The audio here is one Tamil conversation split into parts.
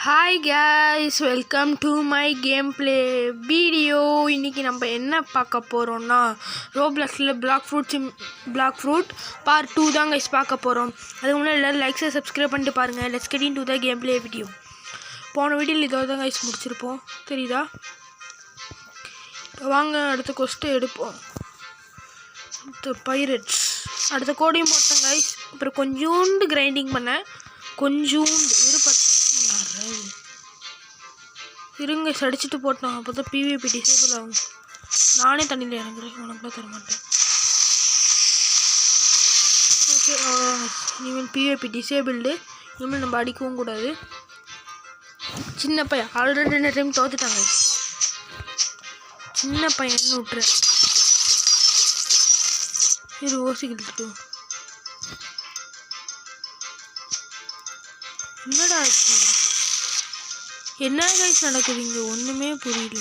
Hi guys, welcome to my gameplay video. இன்னைக்கு நம்ம என்ன பார்க்க போறோம்னா Robloxல Block Fruit part 2 தான் guys பார்க்க போறோம். அதுக்கு முன்னாடி எல்லாரும் லைக் and subscribe பண்ணிட்டு பாருங்க. Let's get into the gameplay video. போன வீடியோல இதோ தான் guys முடிச்சிருப்போம். தெரியுதா? வாங்க அடுத்த quest எடுப்போம். The pirates. அடுத்த கோடையும் போட்டேன் guys. அப்புறம் கொஞ்சோண்டு கிரைண்டிங் பண்ணேன். கொஞ்சோண்டு ஒரு 10 இருங்க சடிச்சிட்டு போட்டோம். அப்போ தான் PVP டிசேபிள் ஆகும். நானே தண்ணியில் இறங்குறேன், உனக்குலாம் தர மாட்டேன். ஓகே, இனிமேல் PVP டிசேபிள்டு. இனிமேல் நம்ம அடிக்கவும் கூடாது. சின்ன பையன் ஆல்ரெடி 2 டைம் தோத்துட்டாங்க. சின்ன பையன் விட்டுறேன். இது ஓசிக்கிட்டு என்னடா ஆச்சு? என்ன கைஸ் நடக்குது இங்கே? ஒன்றுமே புரியல.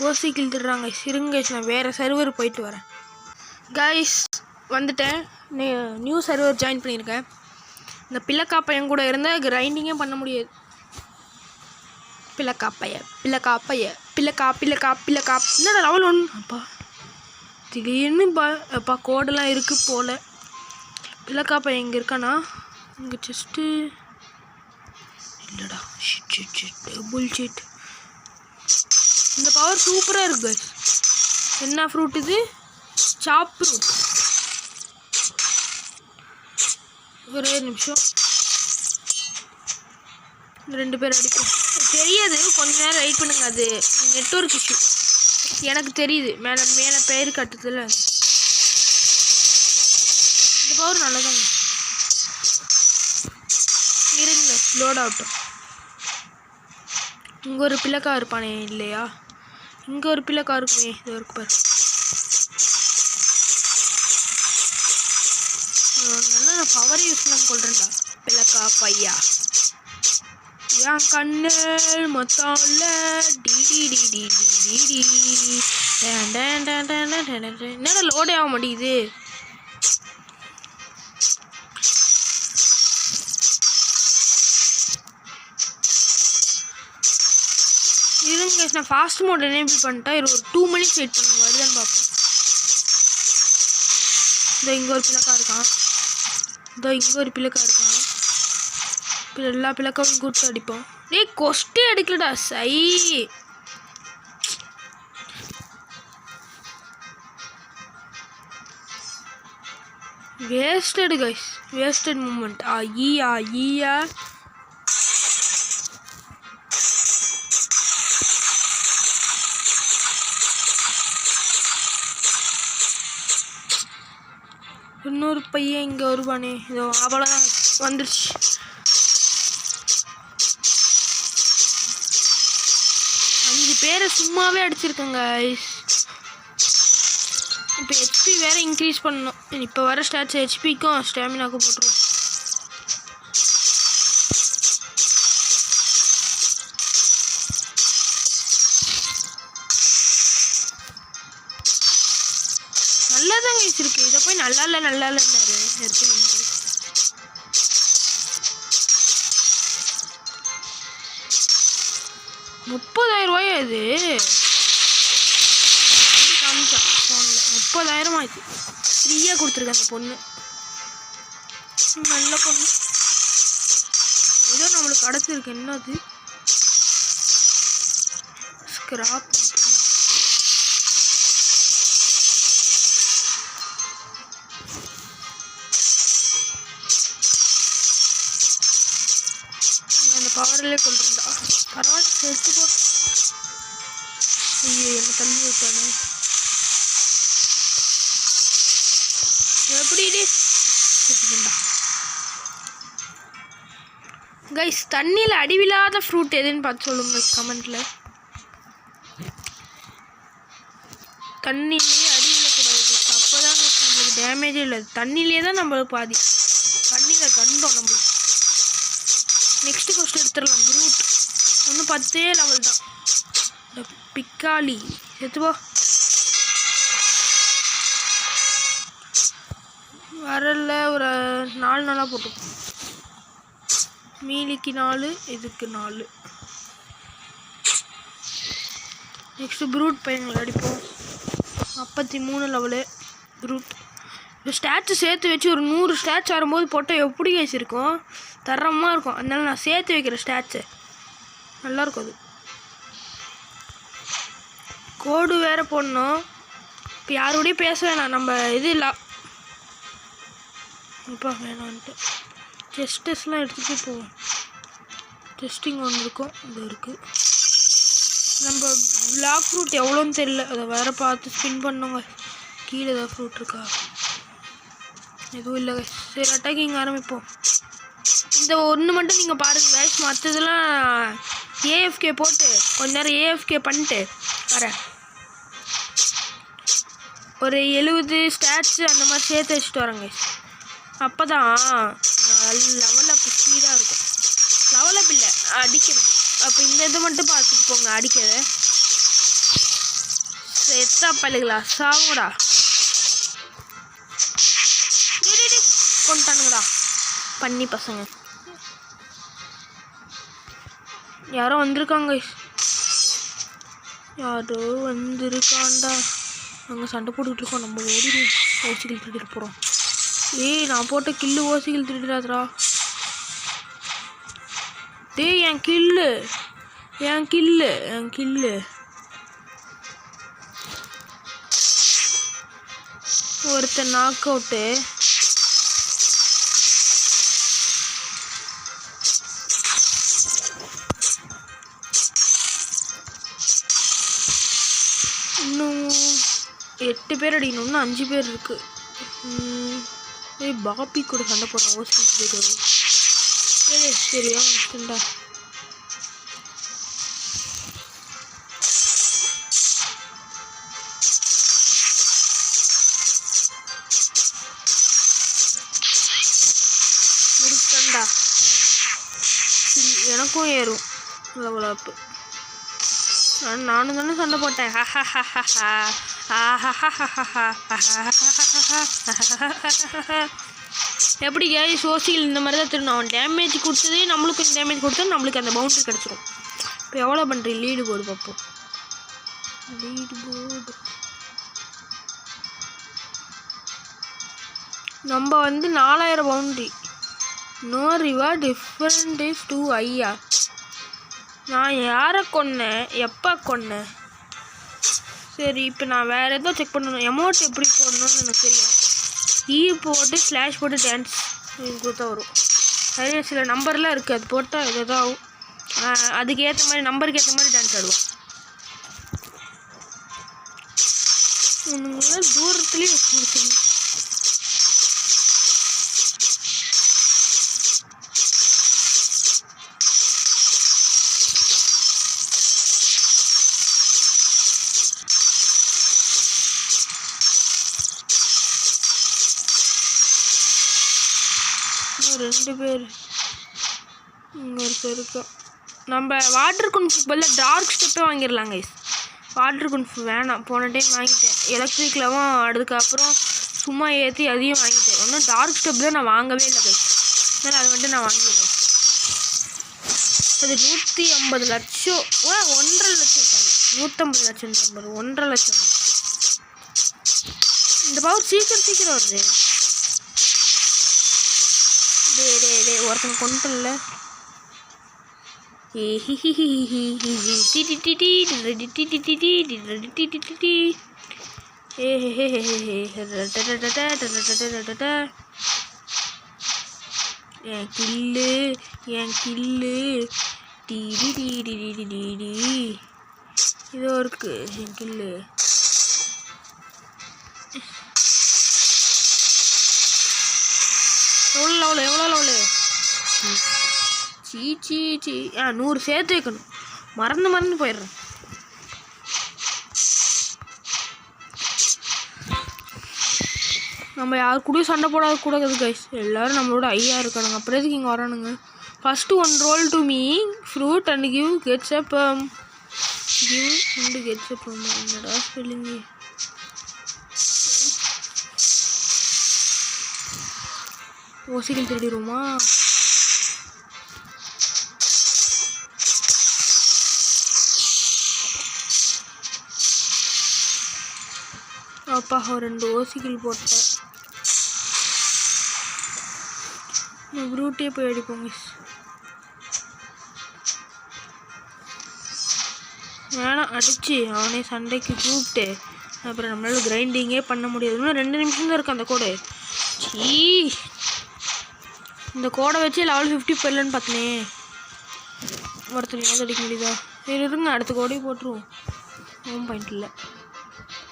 ஓசி கிழ்த்துடுறாங்க. இருங்க கைஸ், நான் வேறு சர்வர் போயிட்டு வரேன். கைஸ் வந்துட்டேன். நியூ சர்வர் ஜாயின் பண்ணியிருக்கேன். இந்த பிள்ளைக்கா பையன் கூட இருந்தால் கிரைண்டிங்கே பண்ண முடியாது. பிள்ளைக்கா என்னடா லெவல் 1 அப்பா திடீர்னு அப்பா கோடெல்லாம் இருக்குது போல். பிள்ளைக்கா பையன் எங்கே இருக்கானா? இங்கே ஜஸ்ட்டு இல்லைடா. புல்ஷிட். இந்த பவர் சூப்பராக இருக்கு. என்ன ஃப்ரூட் இது? சாப் ஃப்ரூட். ஒரே நிமிஷம், 2 பேர் அடிக்கும். தெரியாது, கொஞ்ச நேரம் வெயிட் பண்ணுங்க. அது நெட்வொர்க் இஷ்யூ எனக்கு தெரியுது. மேலே பெயர் கட்டுதில்ல. இந்த பவர் நல்லதாங்க. இருங்க லோட் ஆகட்டும். இங்கே ஒரு பிள்ளைக்கா இருப்பானே இல்லையா? இங்கே ஒரு பிள்ளைக்கா இருக்குமே. இது இருக்கு பாரு. நல்லா நான் பவரை யூஸ் பண்ண கொள்றேன்டா. பிள்ளைக்கா பையா என் கண்ணல் மொத்தம் என்னடா லோடே ஆக மாட்டேங்குது. இருங்க, நான் ஃபாஸ்ட் மோட் எனேபிள் பண்ணிட்டேன். ஒரு 2 மினிட்ஸ் வெயிட் பண்ணுங்க, வருதான்னு பார்ப்போம். இதோ இங்கே ஒரு பிள்ளைக்கா இருக்கான். இப்போ எல்லா பிள்ளைக்காவும் கூட்டு அடிப்போம். கொஸ்டே அடிக்கலடா. சை வேஸ்டட் கைஸ், வேஸ்டட் மூமெண்ட். ஈயா இன்னொரு பையன் இங்கே வருவானே. இதோ அவ்வளோதான் வந்துடுச்சு. அஞ்சு பேரை சும்மாவே அடிச்சிருக்கேங்க. இப்போ HP வேறு இன்க்ரீஸ் பண்ணணும். இப்போ வர ஸ்டாட்ஸ் HPக்கும் ஸ்டாமினாக்கும் போட்டுருவோம். நல்லாதான் வச்சிருக்கு. இதை போய் நல்லா இல்லைன்னாரு எடுத்து 30,000 ரூபாயா? இது காமிச்சான் ஃபோனில். 30,000 ஆச்சு. ஃப்ரீயாக கொடுத்துருக்கேன் அந்த பொண்ணு. நல்ல பொண்ணு. ஏதோ நம்மளுக்கு கிடச்சிருக்கு. என்னது? ஸ்கிராப். பவரிலே கொண்டுருந்தா பரவாயில்ல. எடுத்து போ. ஐயோ என்ன தள்ளி விட்டானே. எப்படி கைஸ்? தண்ணியில் அடிவில்லாத ஃப்ரூட் எதுன்னு பார்த்து சொல்லுங்க கமெண்ட்ல. தண்ணியிலேயே அடிவிடக்கூடாது. அப்போதான் நம்மளுக்கு டேமேஜே இல்லை. தண்ணியிலே தான் நம்மளுக்கு பாதி. தண்ணியில் கண்டோம் நம்மளுக்கு. நெக்ஸ்ட் கொஸ்ட் எடுத்துடலாம். ப்ரூட் ஒன்று 10 லெவல் தான். பிக்காளி எடுத்துப்போ. வரல. ஒரு 4 நாளாக போட்டுப்போம். மீலிக்கு 4, இதுக்கு 4. நெக்ஸ்ட்டு ப்ரூட் பையன்களை அடிப்போம். 53 லெவலு ப்ரூட். இப்போ ஸ்டாச்சு சேர்த்து வச்சு ஒரு 100 ஸ்டாச் வரும்போது போட்டால் எப்படி கேஸ் இருக்கும், தரமாக இருக்கும். அதனால நான் சேர்த்து வைக்கிறேன் ஸ்டாச்சு, நல்லாயிருக்கும் அது. கோடு வேறு போடணும். இப்போ யாரோடையும் பேச வேணாம், நம்ம இது இல்லை இப்போ வேணான்ட்டு டெஸ்டஸ்லாம் எடுத்துகிட்டு போவோம். டெஸ்டிங் ஒன்று இருக்கும், இது இருக்குது. நம்ம பிளாக் ஃப்ரூட் எவ்வளோன்னு தெரியல, அதை வேறு பார்த்து ஸ்பின் பண்ணுங்க. கீழே ஏதாவது ஃப்ரூட் இருக்கா, எதுவும் இல்லை. சரி அட்டாக்கிங் ஆரம்பிப்போம். இந்த ஒன்று மட்டும் நீங்கள் பாருங்கள் கைஸ், மற்றதெல்லாம் ஏஎஃப்கே போட்டு கொஞ்ச நேரம் ஏஎஃப்கே பண்ணிட்டு வரேன். ஒரு 70 ஸ்டாட்ஸு அந்த மாதிரி சேர்த்து வச்சுட்டு வரேங்க. அப்போ தான் லெவல் அப் ஸ்பீடாக இருக்கும். லெவல் அப் இல்லை, அடிக்கணும். அப்போ இந்த இது மட்டும் பார்த்துட்டு போங்க அடிக்கிறத. எத்தா பல்லுங்களா சாவுங்கடா, கொண்டானுங்கடா பண்ணி பசங்க. யாரோ வந்திருக்காங்க, யாரோ வந்திருக்காண்டா. நாங்கள் சண்டை போட்டுக்கிட்டு இருக்கோம், நம்ம ஓடி ஓசிகள் திருடிட்டு போகிறோம். ஏய் நான் போட்ட கில்லு ஓசிகள் திருடிடாதரா. டேய் என் கில்லு என் கில்லு என் கில்லு. ஒருத்தன் நாக் அவுட்டு. இன்னும் 8 பேர் அடிக்கணும், இன்னும் 5 பேர் இருக்கு. ஏய் பாப்பி கூட சண்டை போடுறோம் ஓசிகள் திருடிட்டு வரும். சரியா வந்துட்டா. முடிச்சிட்டா. எனக்கும் ஏறும் லெவல் அப். நானும் தானே சண்டை போட்டேன். எப்படி கைஸ் ஓசிகள் இந்த மாதிரி தான் திருணும். அவன் டேமேஜ் கொடுத்தது நம்மளுக்கு டேமேஜ் கொடுத்தா நம்மளுக்கு அந்த பவுண்டரி கிடச்சிரும். இப்போ எவ்வளோ பண்ணுறீங்க லீடு போர்டு பார்ப்போம். லீடு போர்டு நம்ம வந்து 4000 boundary. No reward different is two ஐயா. நான் யாரை கொன்னேன், எப்போ கொன்னேன்? சரி இப்போ நான் வேறு எதோ செக் பண்ணணும். எமௌண்ட் எப்படி போடணும்னு எனக்கு தெரியும். போட்டு ஸ்லாஷ் போட்டு டான்ஸ் கொடுத்தா வரும். நிறைய சில நம்பர்லாம் இருக்குது, அது போட்டால் எதாவது ஆகும். அதுக்கு ஏற்ற மாதிரி நம்பருக்கு ஏற்ற மாதிரி டான்ஸ் ஆடுவோம். ஒன்றுங்கள தூரத்துலேயே வச்சு முடிச்சிடணும். ரெண்டு பேர் இங்கே ஒருத்தர் இருக்கோம். நம்ம வாட்டர் குன்ஃபு பதில் டார்க் ஸ்டெப்பே வாங்கிடலாம் கைஸ். வாட்டர் குன்ஃபு வேணாம், போன டைம் வாங்கிட்டேன். எலக்ட்ரிக்லவும் அதுக்கப்புறம் சும்மா ஏற்றி அதையும் வாங்கிட்டேன். ஒன்றும் டார்க் ஸ்டெப் தான் நான் வாங்கவே இல்லை கைஸ். அதனால் அதை மட்டும் நான் வாங்கிடுறேன். அது 150 லட்சம் 1.5 லட்சம், சாரி 150 லட்சம் நம்பர் 1.5 லட்சம். இந்த பவர் சீக்கிரம் வருது. டே ஒருத்தனை கொண்டுல. என் கில்லு இதோ இருக்கு என் கில்லு. எவ்வளோ லெவலு சீ 100 சேர்த்து வைக்கணும். மறந்து போயிடுறேன். நம்ம யாரு கூடயும் சண்டை போடக்கூடாது கைஸ். எல்லோரும் நம்மளோட ஐயா இருக்கணுங்க. அப்புறம் எதுக்கு இங்கே வரணுங்க. First 1 roll to me fruit and give gets up. Give and gets up. என்னடா ஸ்பெல்லிங்கு. ஓசிகள் திருடிடுமா? அப்பா ஒரு 2 ஓசிகள் போட்டேன். ப்ரூட்டே போய் அடிப்போங்க. வேணாம், அடிச்சு அவனே சண்டைக்கு கூப்பிட்டு அப்புறம் நம்மளால கிரைண்டிங்கே பண்ண முடியாது. இன்னும் 2 நிமிஷம் தான் இருக்குது அந்த கோடு. இந்த கோடை வச்சு லெவல் 50 போயிடலன்னு பார்த்தனே. ஒருத்தர் அடிக்க முடியுதா? இருங்க, அடுத்த கோடையும் போட்டுருவோம். ஹோம் பாயிண்ட் இல்லை.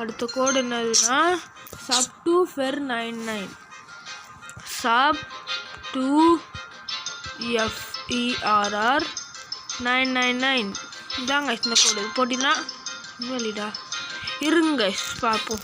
அடுத்த கோடு என்னதுன்னா sub 2 fer 99 sub 2 ferr 999 இதாங்க இந்த கோடு. போட்டிங்கன்னா வெளிடா இருங்க பார்ப்போம்.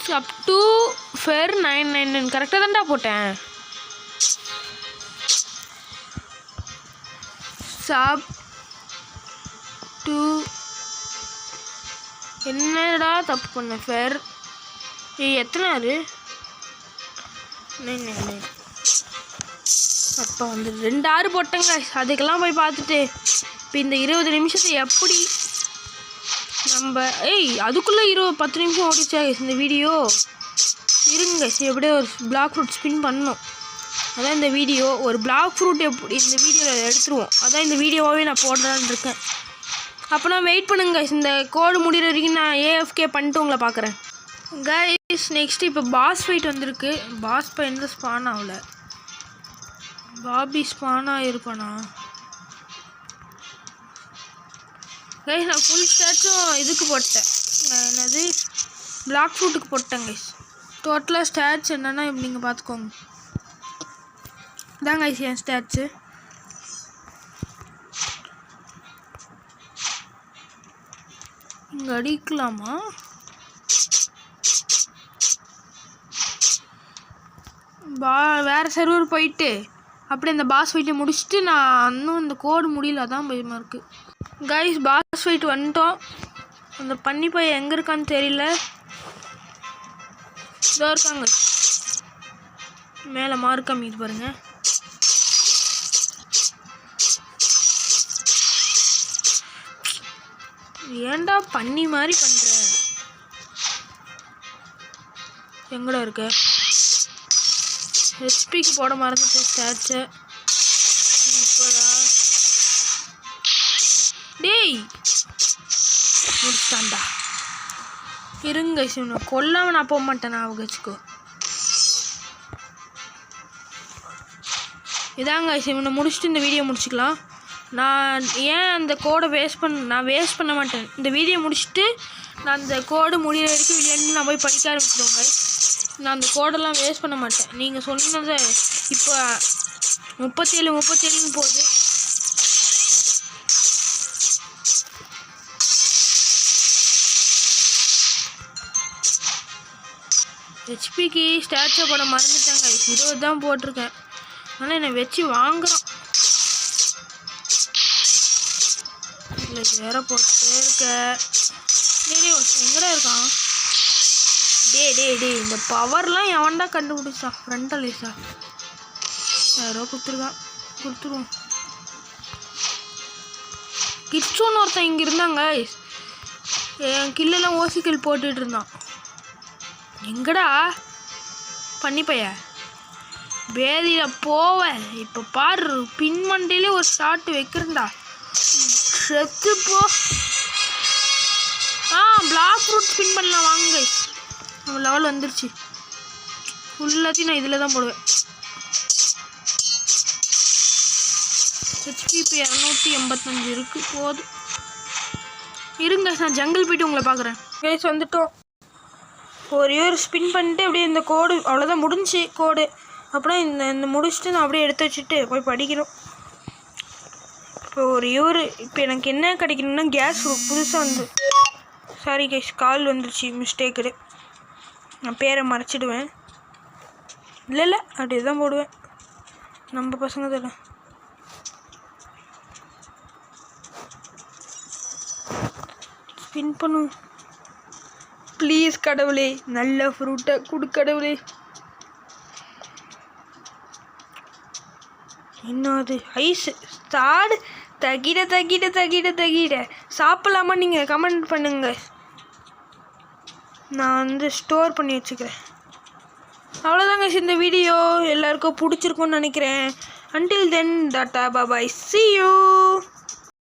sub 2 fer 999 கரெக்டாக தான்டா போட்டேன். sub 2 என்னடா தப்பு பண்ண ஃபேர் எத்தனை ஆறு 999 அப்போ வந்து 2 6 போட்டேங்க. அதுக்கெல்லாம் போய் பார்த்துட்டு இப்போ இந்த 20 நிமிஷத்தை எப்படி நம்ம அதுக்குள்ளே 10 நிமிஷம் ஓடிச்சா இந்த வீடியோ. இருங்க எப்படியே ஒரு பிளாக் ஃப்ரூட் ஸ்பின் பண்ணணும். அதான் இந்த வீடியோ. ஒரு பிளாக் ஃப்ரூட் எப்படி இந்த வீடியோவில் எடுத்துருவோம். அதான் இந்த வீடியோவாகவே நான் போடுறான்னு இருக்கேன். அப்போ நான் வெயிட் பண்ணுங்க. இந்த கோடு முடிகிற வரைக்கும் நான் ஏஎஃப்கே பண்ணிட்டு உங்களை பார்க்குறேன். கைஸ் நெக்ஸ்ட்டு இப்போ பாஸ் ஃபைட் வந்திருக்கு. பாஸ் ஃபைட் எந்த ஸ்பான் ஆகல. பாபி ஸ்பான் ஆகிருப்பானா? கைஸ் நான் ஃபுல் ஸ்டாட்சும் இதுக்கு போட்டேன். என்னது பிளாக் ஃப்ரூட்டுக்கு போட்டேன் கைஸ். டோட்டலாக ஸ்டாட்ச் என்னென்னா இப்படி நீங்கள் பார்த்துக்கோங்க. இதாங்க கைஸ் என் ஸ்டாட்ச்சு. இங்கே அடிக்கலாமா? வேறு சர்வர் போயிட்டு அப்படியே அந்த பாஸ் ஃபைட்டை முடிச்சுட்டு நான் இன்னும் இந்த கோடு முடியல. அதான் பயமாக இருக்குது. கைஸ் பாஸ் ஃபைட் வந்துட்டோம். அந்த பண்ணி பையன் எங்கே இருக்கான்னு தெரியல. இதோ இருக்காங்க மேலே மார்க் காமிக்குது பாருங்க. ஏன்டா பண்ணி மாதிரி பண்ற? எங்கடா இருக்க? ஹெச்பிக்கு போட மறந்துட்டேன் ஸ்டாட்சை. டேய் முடிச்சாண்டா. இருங்க சிவனை கொல்லாமல் நான் போக மாட்டேன். நான் வச்சுக்கோ. இதாங்க சிவனை முடிச்சுட்டு இந்த வீடியோ முடிச்சுக்கலாம். நான் ஏன் அந்த கோடை வேஸ்ட் பண்ண மாட்டேன். இந்த வீடியோ முடிச்சுட்டு நான் அந்த கோடு முடிகிற வரைக்கும் விளையாண்டு நான் போய் படிக்க ஆரம்பிச்சிடுவேங்க. நான் அந்த கோடெல்லாம் வேஸ்ட் பண்ண மாட்டேன். நீங்கள் சொன்னதை இப்போ 37 போகுது. ஹெச்பிக்கு ஸ்டாச்சை போட மறந்துட்டாங்க. 20 தான் போட்டிருக்கேன். ஆனால் என்னை வச்சு வாங்குகிறோம். இல்லை வேற போட்டே இருக்க. எங்கடா இருக்கான்? டே இந்த பவர்லாம் எவன்டா கண்டுபிடிச்சா? ஃப்ரண்டல் ஐஸா யாரோ கொடுத்துருவோம். கிட்ஸுன்னு ஒருத்தன் இங்கே இருந்தாங்க. என் கில்லெல்லாம் ஓசிக்கல் போட்டுட்டு இருந்தான். எங்கடா பண்ணிப்பைய பேதியில் போவேன். இப்போ பாரு பின்மண்டிலே ஒரு ஷாட் வைக்கிறேன்டா. செத்து போ. பிளாக் ஃப்ரூட் ஸ்பின் பண்ணலாம் வாங்க. நம்ம லெவல் வந்துருச்சு. ஃபுல்லாத்தையும் நான் இதில் தான் போடுவேன். ஹெச்பி இப்போ 285 இருக்குது. போதும் இருங்க. நான் ஜங்கிள் போய்ட்டு உங்களை பார்க்குறேன். கேஸ் வந்துட்டோம். ஒரே ஒரு ஸ்பின் பண்ணிட்டு அப்படியே இந்த கோடு அவ்வளோதான் முடிஞ்சு கோடு. அப்புறம் இந்த முடிச்சுட்டு நான் அப்படியே எடுத்து வச்சுட்டு போய் படிக்கணும். இப்போ இப்போ எனக்கு என்ன கிடைக்கணும்னா கேஸ் ஃப்ரூட் புதுசாக வந்து சாரி கேஸ் கால் வந்துருச்சு மிஸ்டேக்கு. நான் பேரை மறைச்சிடுவேன். இல்லை அப்படியே தான் போடுவேன். நம்ம பசங்க தானே. ஸ்பின் பண்ணும் ப்ளீஸ் கடவுளே. நல்ல ஃப்ரூட்டை கொடு கடவுளே. என்னது ஐஸ் தகிட தகிட தகிட தகிட சாப்பிடலாமா நீங்கள் கமெண்ட் பண்ணுங்கள். நான் வந்து ஸ்டோர் பண்ணி வச்சுக்கிறேன். அவ்வளோதாங்க இந்த வீடியோ எல்லாருக்கும் பிடிச்சிருக்குன்னு நினைக்கிறேன். Until then, Data, bye bye. See you.